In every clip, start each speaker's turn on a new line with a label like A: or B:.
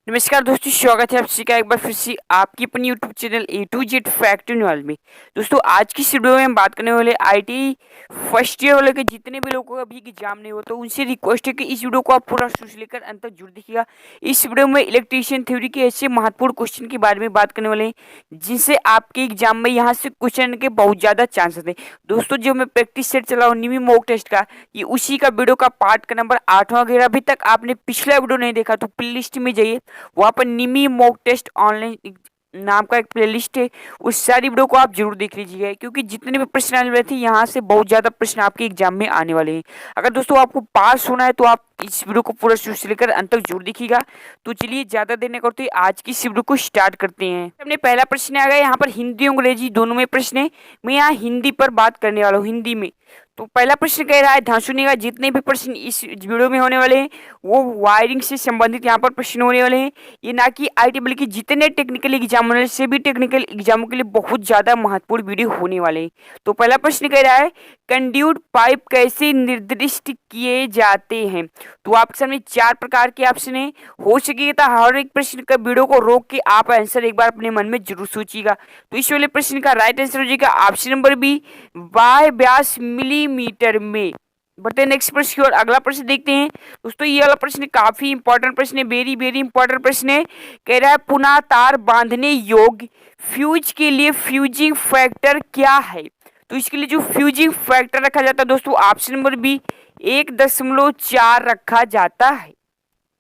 A: नमस्कार दोस्तों, स्वागत है आप सभी का एक बार फिर से आपकी अपनी YouTube channel A to Z fact news में। दोस्तों, आज की इस वीडियो में हम बात करने वाले आईटी फर्स्ट ईयर वाले के जितने भी लोगों का अभी एग्जाम नहीं हुआ तो उनसे रिक्वेस्ट है कि इस वीडियो को आप पूरा शुरू से लेकर अंत तक जरूर देखिएगा। इस वीडियो में इलेक्ट्रीशियन थ्योरी के ऐसे महत्वपूर्ण क्वेश्चन के बारे में बात करने वाले हैं जिनसे आपके एग्जाम में यहाँ से क्वेश्चन के बहुत ज्यादा चांसेस है। दोस्तों, जो मैं प्रैक्टिस सेट चला हूँ निमी मॉक टेस्ट का, ये उसी का वीडियो का पार्ट का नंबर 8वां। अगर अभी तक आपने पिछला वीडियो नहीं देखा तो प्ले लिस्ट में जाइए, वहाँ पर निमी मॉक टेस्ट ऑनलाइन नाम का एक प्लेलिस्ट है, उस सारी वीडियो को आप जरूर देख लीजिएगा क्योंकि जितने भी प्रश्न आने वाले थे यहाँ से बहुत ज्यादा प्रश्न आपके एग्जाम में आने वाले हैं। अगर दोस्तों आपको पास होना है तो आप इस वीडियो को पूरा शुरू से लेकर अंत तक जरूर देखिएगा। तो चलिए ज्यादा देर नहीं करते आज की इस वीडियो को स्टार्ट करते हैं। हमने पहला प्रश्न आ गया, यहाँ पर हिंदी और अंग्रेजी दोनों में प्रश्न है। मैं यहाँ हिंदी पर बात करने वाला हूँ, हिंदी में। तो पहला प्रश्न कह रहा है, ध्यान सुनिएगा, जितने भी प्रश्न इस वीडियो में होने वाले हैं वो वायरिंग से संबंधित यहाँ पर प्रश्न होने वाले हैं। ये ना कि आईटी बल्कि जितने टेक्निकल एग्जाम होने से भी टेक्निकल एग्जामों के लिए बहुत ज्यादा महत्वपूर्ण वीडियो होने वाले हैं। तो पहला प्रश्न कह रहा है, कंड्यूट पाइप कैसे निर्दिष्ट किए जाते हैं। तो आपके सामने 4 प्रकार के ऑप्शन है। हो सकेगा तो हर एक प्रश्न का वीडियो को रोक के आप आंसर एक बार अपने मन में जरूर सोचिएगा। तो इस वाले प्रश्न का राइट आंसर हो जाएगा ऑप्शन नंबर बी, बाह्य व्यास मिलीमीटर में। बढ़ते नेक्स्ट प्रश्न की ओर। अगला प्रश्न देखते हैं। दोस्तों, ये वाला प्रश्न काफी इंपॉर्टेंट प्रश्न है, वेरी वेरी इंपॉर्टेंट प्रश्न है। कह रहा है, पुनः तार बांधने योग्य फ्यूज के लिए फ्यूजिंग फैक्टर क्या है। तो इसके लिए जो फ्यूजिंग फैक्टर रखा जाता है दोस्तों, ऑप्शन नंबर बी 1.4 रखा जाता है।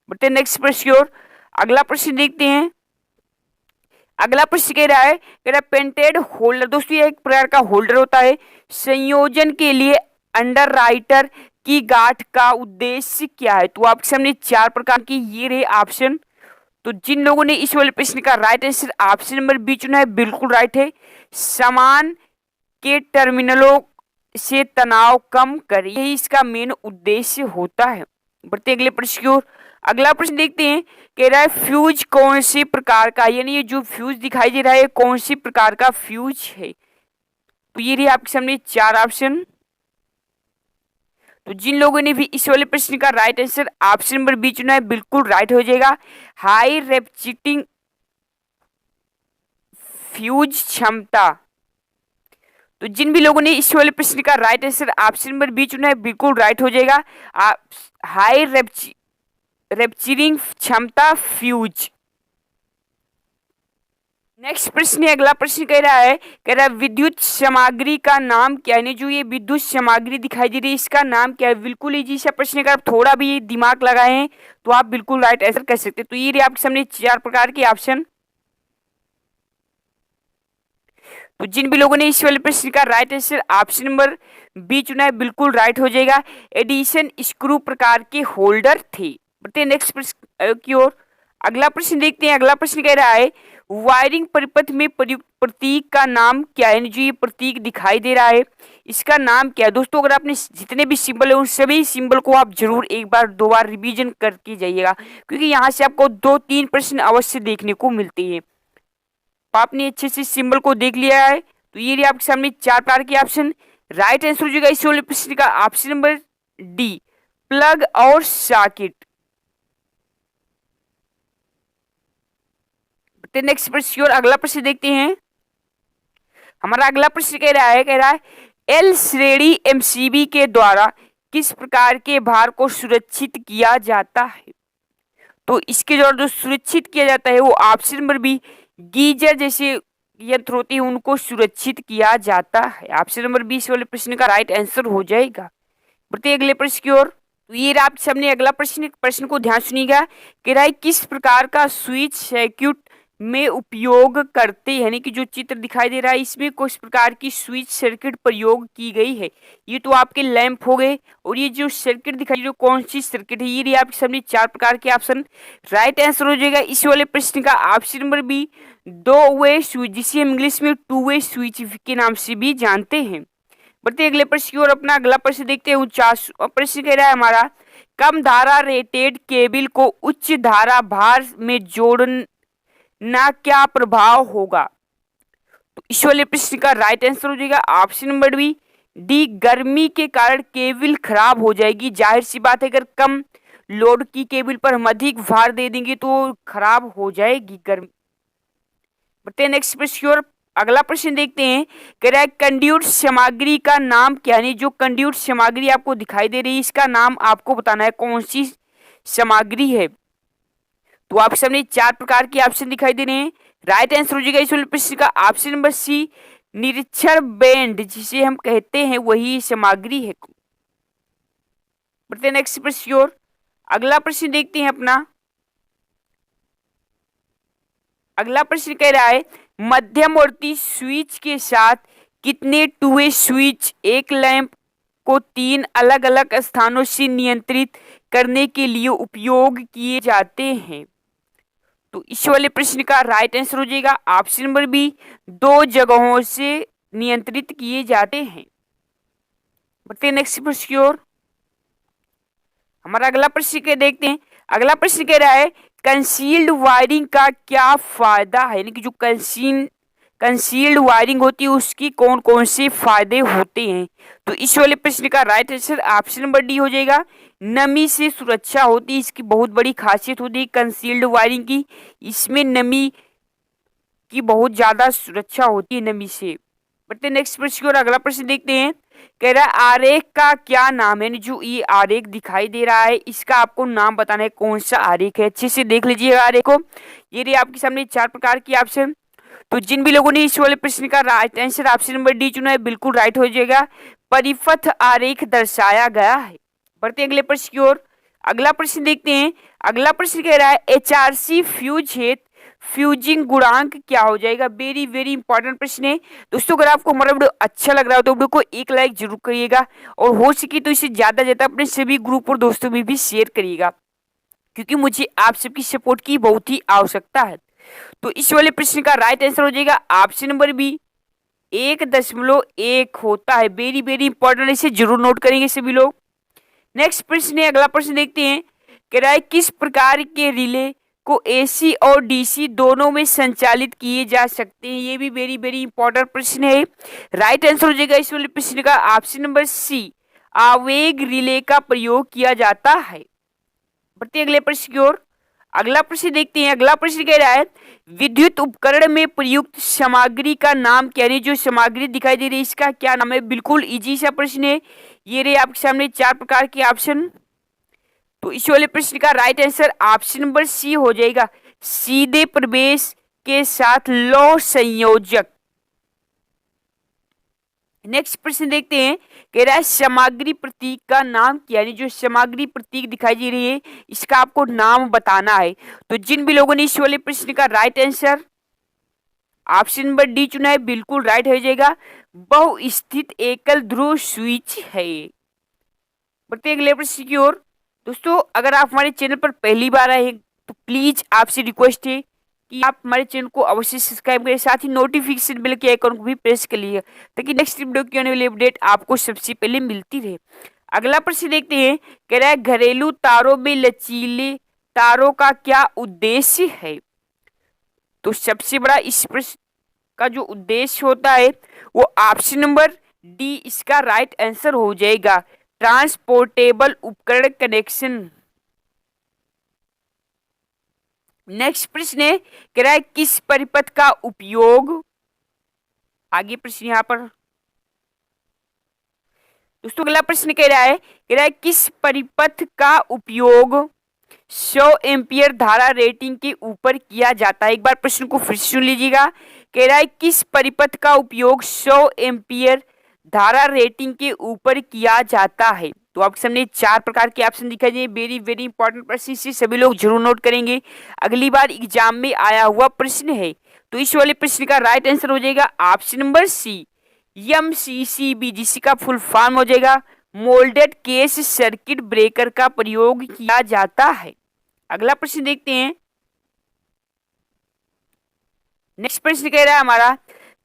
A: बढ़ते नेक्स्ट प्रश्न की ओर। अगला प्रश्न देखते हैं। अगला प्रश्न कह रहा है पेंटेड होल्डर। दोस्तों, ये एक प्रकार का होल्डर होता है। संयोजन के लिए अंडर राइटर की गांठ का उद्देश्य क्या है। तो आपके सामने 4 प्रकार की ये रहे ऑप्शन। तो जिन लोगों ने इस वाले प्रश्न का right answer option number B चुना है, बिल्कुल राइट है। सामान के टर्मिनलों से तनाव कम करे, यही इसका मेन उद्देश्य होता है। बढ़ते अगले प्रश्न की ओर। अगला प्रश्न देखते हैं। कह रहा है, फ्यूज कौन से प्रकार का, यानी ये जो फ्यूज दिखाई दे रहा है कौन सी प्रकार का फ्यूज है। तो ये रही आपके सामने 4 ऑप्शन। तो जिन लोगों ने भी इस वाले प्रश्न का right answer option number B चुना है, बिल्कुल राइट हो जाएगा। हाई रेपचिटिंग फ्यूज क्षमता। तो जिन भी लोगों ने इस वाले प्रश्न का right answer option number B चुना है, बिल्कुल राइट हो जाएगा। हाई रेपचरिंग क्षमता फ्यूज। नेक्स्ट प्रश्न है, अगला प्रश्न कह रहा है विद्युत सामग्री का नाम क्या है। जो ये विद्युत सामग्री दिखाई दे रही है इसका नाम क्या है। बिल्कुल इजी सा प्रश्न है, अगर आप थोड़ा भी दिमाग लगाए हैं तो आप बिल्कुल राइट आंसर कर सकते हैं। तो ये आपके सामने 4 प्रकार के ऑप्शन। तो जिन भी लोगों ने इस वाले प्रश्न का right answer option number B चुना है, बिल्कुल राइट हो जाएगा। एडिशन स्क्रू प्रकार के होल्डर थे। बढ़ते नेक्स्ट प्रश्न की ओर। अगला प्रश्न देखते हैं। अगला प्रश्न कह रहा है, वायरिंग परिपथ में प्रयुक्त प्रतीक का नाम क्या है। जो ये प्रतीक दिखाई दे रहा है इसका नाम क्या है। दोस्तों, अगर आपने जितने भी सिंबल है उन सभी सिंबल को आप जरूर एक बार 2 बार रिवीजन करके जाइएगा क्योंकि यहाँ से आपको 2-3 प्रश्न अवश्य देखने को मिलते हैं। आपने अच्छे से सिंबल को देख लिया है तो ये रही आपके सामने 4 प्रकार के ऑप्शन। राइट आंसर हो जाएगा इस वाले प्रश्न का ऑप्शन नंबर डी, प्लग और सॉकेट। नेक्स्ट प्रश्न की ओर। अगला प्रश्न देखते हैं। हमारा अगला प्रश्न कह रहा है एल श्रेणी एमसीबी के द्वारा किस प्रकार के भार को सुरक्षित किया जाता है। तो इसके द्वारा जो सुरक्षित किया जाता है वो ऑप्शन नंबर बी, गीजर जैसे यंत्र होते हैं उनको सुरक्षित किया जाता है। ऑप्शन नंबर 20 वाले प्रश्न का राइट आंसर हो जाएगा। बढ़ते अगले प्रश्न की ओर। तो ये आप सबने अगला प्रश्न को ध्यान सुनिएगा। कह रहा है, किस प्रकार का स्विच सर्किट में उपयोग करते हैं, यानी कि जो चित्र दिखाई दे रहा है इसमें किस प्रकार की स्विच सर्किट प्रयोग की गई है। ये तो आपके लैंप हो गए और ये जो सर्किट दिखाई जो कौन सी सर्किट है, ये रही आपके सामने 4 प्रकार के ऑप्शन। राइट आंसर हो जाएगा इस वाले प्रश्न का option number B, 2 way switch, जिसे हम इंग्लिश में 2 वे स्विच के नाम से भी जानते हैं। बढ़ते अगले प्रश्न की ओर। अपना अगला प्रश्न देखते हैं। 49 प्रश्न कह रहा है हमारा, कम धारा रेटेड केबल को उच्च धारा भार में जोड़ना क्या प्रभाव होगा। तो इस वाले प्रश्न का राइट आंसर हो जाएगा ऑप्शन नंबर डी, गर्मी के कारण केबल खराब हो जाएगी। जाहिर सी बात है, अगर कम लोड की केबल पर हम अधिक भार दे देंगे तो खराब हो जाएगी गर्म। बढ़ते हैं नेक्स्ट प्रश्न की ओर। अगला प्रश्न देखते हैं। कह रहा है कंड्यूट सामग्री का नाम क्या है। जो कंड्यूट सामग्री आपको दिखाई दे रही है इसका नाम आपको बताना है कौन सी सामग्री है। तो आपके सामने 4 प्रकार के ऑप्शन दिखाई दे रहे हैं। राइट आंसर हो जाएगा इस वाले प्रश्न का ऑप्शन नंबर सी, निरीक्षण बैंड जिसे हम कहते हैं वही सामग्री है। बढ़ते हैं नेक्स्ट प्रश्न की ओर। अगला प्रश्न देखते हैं अपना। अगला प्रश्न कह रहा है मध्यवर्ती स्विच के साथ कितने टू वे स्विच एक लैंप को 3 अलग अलग स्थानों से नियंत्रित करने के लिए उपयोग किए जाते हैं। तो इस वाले प्रश्न का राइट आंसर हो जाएगा ऑप्शन नंबर बी, 2 जगहों से नियंत्रित किए जाते हैं। बढ़ते हैं नेक्स्ट प्रश्न की ओर। हमारा अगला प्रश्न के देखते हैं। अगला प्रश्न कह रहा है कंसील्ड वायरिंग का क्या फायदा है। यानी कि जो कंसील्ड वायरिंग होती है उसकी कौन कौन से फायदे होते हैं। तो इस वाले प्रश्न का right answer option number D हो जाएगा, नमी से सुरक्षा होती है। इसकी बहुत बड़ी खासियत होती है कंसील्ड वायरिंग की, इसमें नमी की बहुत ज्यादा सुरक्षा होती है नमी से। बढ़ते नेक्स्ट प्रश्न की ओर। अगला प्रश्न देखते हैं। कह रहा है आरेख का क्या नाम है। जो ये आरेख दिखाई दे रहा है इसका आपको नाम बताना है कौन सा आरेख है। अच्छे से देख लीजिएगा आरेख को। ये रही आपके सामने 4 प्रकार की ऑप्शन। तो जिन भी लोगों ने इस वाले प्रश्न का right answer option number D चुना है बिल्कुल राइट हो जाएगा, परिपथ आरेख दर्शाया गया है। बढ़ते अगले प्रश्न की ओर। अगला प्रश्न देखते हैं। अगला प्रश्न कह रहा है HRC फ्यूज हेतु फ्यूजिंग गुणांक क्या हो जाएगा। वेरी वेरी इंपॉर्टेंट प्रश्न है दोस्तों। अगर आपको हमारा वीडियो अच्छा लग रहा हो तो वीडियो को एक लाइक जरूर करिएगा और हो सके तो इसे ज्यादा ज्यादा अपने सभी ग्रुप और दोस्तों में भी शेयर करिएगा, क्योंकि मुझे आप सबकी सपोर्ट की बहुत ही आवश्यकता है। तो इस वाले प्रश्न का राइट आंसर हो जाएगा ऑप्शन नंबर बी, 1.1 होता है। वेरी वेरी इंपॉर्टेंट, इसे जरूर नोट करेंगे सभी लोग। नेक्स्ट प्रश्न है। अगला प्रश्न देखते हैं। कह रहा है किस प्रकार के रिले को AC और DC दोनों में संचालित किए जा सकते हैं। ये भी वेरी वेरी इंपॉर्टेंट प्रश्न है। राइट आंसर हो जाएगा इस वाले प्रश्न का ऑप्शन नंबर सी, आवेग रिले का प्रयोग किया जाता है। बढ़ते अगले प्रश्न की ओर। अगला प्रश्न देखते हैं। अगला प्रश्न कह रहा है विद्युत उपकरण में प्रयुक्त सामग्री का नाम क्या है। जो सामग्री दिखाई दे रही है इसका क्या नाम है। बिल्कुल इजी सा प्रश्न है। ये रहे आपके सामने 4 प्रकार के ऑप्शन। तो इस वाले प्रश्न का right answer option number C हो जाएगा, सीधे प्रवेश के साथ लौह संयोजक। नेक्स्ट प्रश्न देखते हैं। कह रहा है सामग्री प्रतीक का नाम क्या है। जो सामग्री प्रतीक दिखाई दे रही है इसका आपको नाम बताना है। तो जिन भी लोगों ने इस वाले प्रश्न का right answer option number D चुना है बिल्कुल राइट हो जाएगा, बहुस्थित एकल ध्रुव स्विच है। बढ़ते अगले प्रश्न की ओर। दोस्तों अगर आप हमारे चैनल पर पहली बार आए हैं तो प्लीज आपसे रिक्वेस्ट है कि आप हमारे चैनल को अवश्य सब्सक्राइब करें, साथ ही नोटिफिकेशन बेल के आइकन को भी प्रेस कर लीजिए ताकि नेक्स्ट वीडियो की आने वाली अपडेट आपको सबसे पहले मिलती रहे। अगला प्रश्न देखते हैं। कह रहा है घरेलू तारों में लचीले तारों का क्या उद्देश्य है। तो सबसे बड़ा इस प्रश्न का जो उद्देश्य होता है वो ऑप्शन नंबर डी इसका राइट आंसर हो जाएगा, ट्रांसपोर्टेबल उपकरण कनेक्शन। नेक्स्ट प्रश्न है। कह रहा है किस परिपथ का उपयोग, आगे प्रश्न यहां पर दोस्तों अगला प्रश्न कह रहा है किस परिपथ का उपयोग 100 एम्पियर धारा रेटिंग के ऊपर किया जाता है। एक बार प्रश्न को फिर सुन लीजिएगा। कह रहा है किस परिपथ का उपयोग 100 एम्पियर धारा रेटिंग के ऊपर किया जाता है। तो आपके सामने 4 प्रकार के ऑप्शन दिखाई दे। वेरी वेरी इंपॉर्टेंट प्रश्न, इसे सभी लोग जरूर नोट करेंगे, अगली बार एग्जाम में आया हुआ प्रश्न है। तो इस वाले प्रश्न का राइट आंसर हो जाएगा ऑप्शन नंबर सी, MCCB जिसका फुल फॉर्म हो जाएगा मोल्डेड केस सर्किट ब्रेकर का प्रयोग किया जाता है। अगला प्रश्न देखते हैं। नेक्स्ट प्रश्न कह रहा है हमारा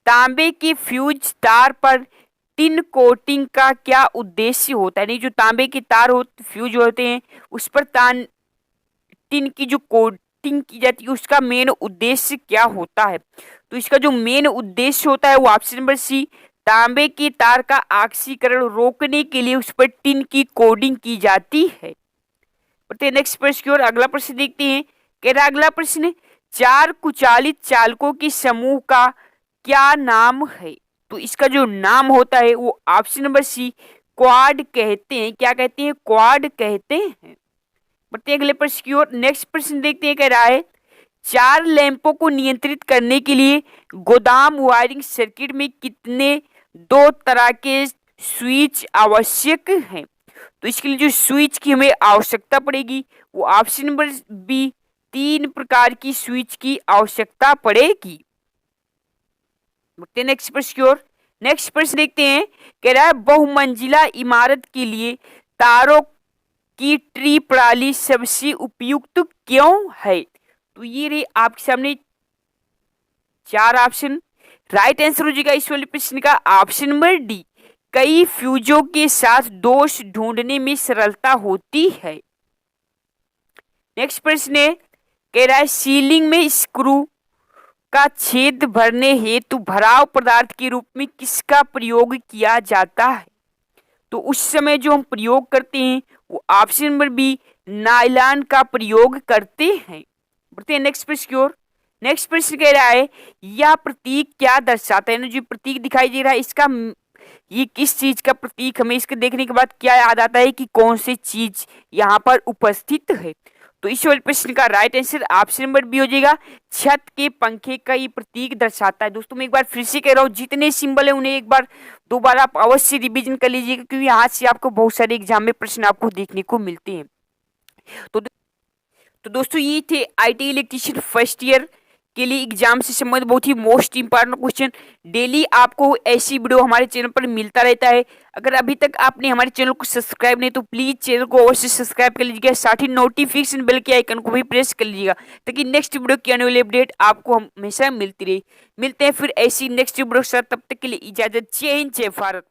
A: तांबे के फ्यूज तार पर टिन कोटिंग का क्या उद्देश्य होता है। नहीं जो तांबे के तार फ्यूज होते हैं उस पर टिन की जो कोटिंग की जाती है उसका मेन उद्देश्य क्या होता है। तो इसका जो मेन उद्देश्य होता है वो ऑप्शन नंबर सी, तांबे के तार का ऑक्सीकरण रोकने के लिए उस पर टिन की कोटिंग की जाती है। बढ़ते हैं नेक्स्ट प्रश्न की ओर। अगला प्रश्न देखते हैं। कह रहा अगला प्रश्न, चार कुचालित चालकों के समूह का क्या नाम है? तो इसका जो नाम होता है वो ऑप्शन नंबर सी क्वाड कहते हैं। क्या कहते हैं? क्वाड कहते हैं। बढ़ते हैं अगले प्रश्न की ओर। नेक्स्ट प्रश्न देखते हैं। कह रहा है चार लैंपों को नियंत्रित करने के लिए गोदाम वायरिंग सर्किट में कितने दो तरह के स्विच आवश्यक हैं? तो इसके लिए जो स्विच की हमें आवश्यकता पड़ेगी वो ऑप्शन नंबर बी तीन प्रकार की स्विच की आवश्यकता पड़ेगी। नेक्स्ट प्रश्न की ओर। नेक्स्ट प्रश्न देखते हैं। कह रहा है बहुमंजिला इमारत के लिए तारों की ट्री प्रणाली सबसे उपयुक्त क्यों है? तो ये रही आपके सामने चार ऑप्शन। राइट आंसर हो जाएगा इस वाले प्रश्न का ऑप्शन नंबर डी, कई फ्यूजों के साथ दोष ढूंढने में सरलता होती है। नेक्स्ट प्रश्न है। कह रहा है सीलिंग में स्क्रू का छेद भरने हेतु भराव पदार्थ के रूप में किसका प्रयोग किया जाता है? तो उस समय जो हम प्रयोग करते हैं वो ऑप्शन नंबर बी नायलॉन का प्रयोग करते हैं। बढ़ते हैं नेक्स्ट प्रश्न की ओर। नेक्स्ट प्रश्न कह रहा है यह प्रतीक क्या दर्शाता है? जो प्रतीक दिखाई दे रहा है इसका ये किस चीज का प्रतीक? हमें इसके देखने के बाद क्या याद आता है कि कौन सी चीज यहाँ पर उपस्थित है? तो इस वाले प्रश्न का right answer option number B हो जाएगा, छत के पंखे का ये प्रतीक दर्शाता है। दोस्तों मैं एक बार फिर से कह रहा हूँ, जितने सिंबल है उन्हें एक बार दोबारा आप अवश्य रिवीजन कर लीजिएगा, क्योंकि यहाँ से आपको बहुत सारे एग्जाम में प्रश्न आपको देखने को मिलते हैं। तो दोस्तों ये थे आईटी इलेक्ट्रीशियन फर्स्ट ईयर के लिए एग्जाम से संबंधित बहुत ही मोस्ट इंपॉर्टेंट क्वेश्चन। डेली आपको ऐसी वीडियो हमारे चैनल पर मिलता रहता है। अगर अभी तक आपने हमारे चैनल को सब्सक्राइब नहीं तो प्लीज चैनल को अवश्य सब्सक्राइब कर लीजिएगा, साथ ही नोटिफिकेशन बेल के आइकन को भी प्रेस कर लीजिएगा, ताकि नेक्स्ट वीडियो की आने वाली अपडेट आपको हमेशा मिलती रहे। मिलते हैं फिर ऐसी नेक्स्ट वीडियो के साथ, तब तक के लिए इजाजत। जय हिंद, जय भारत।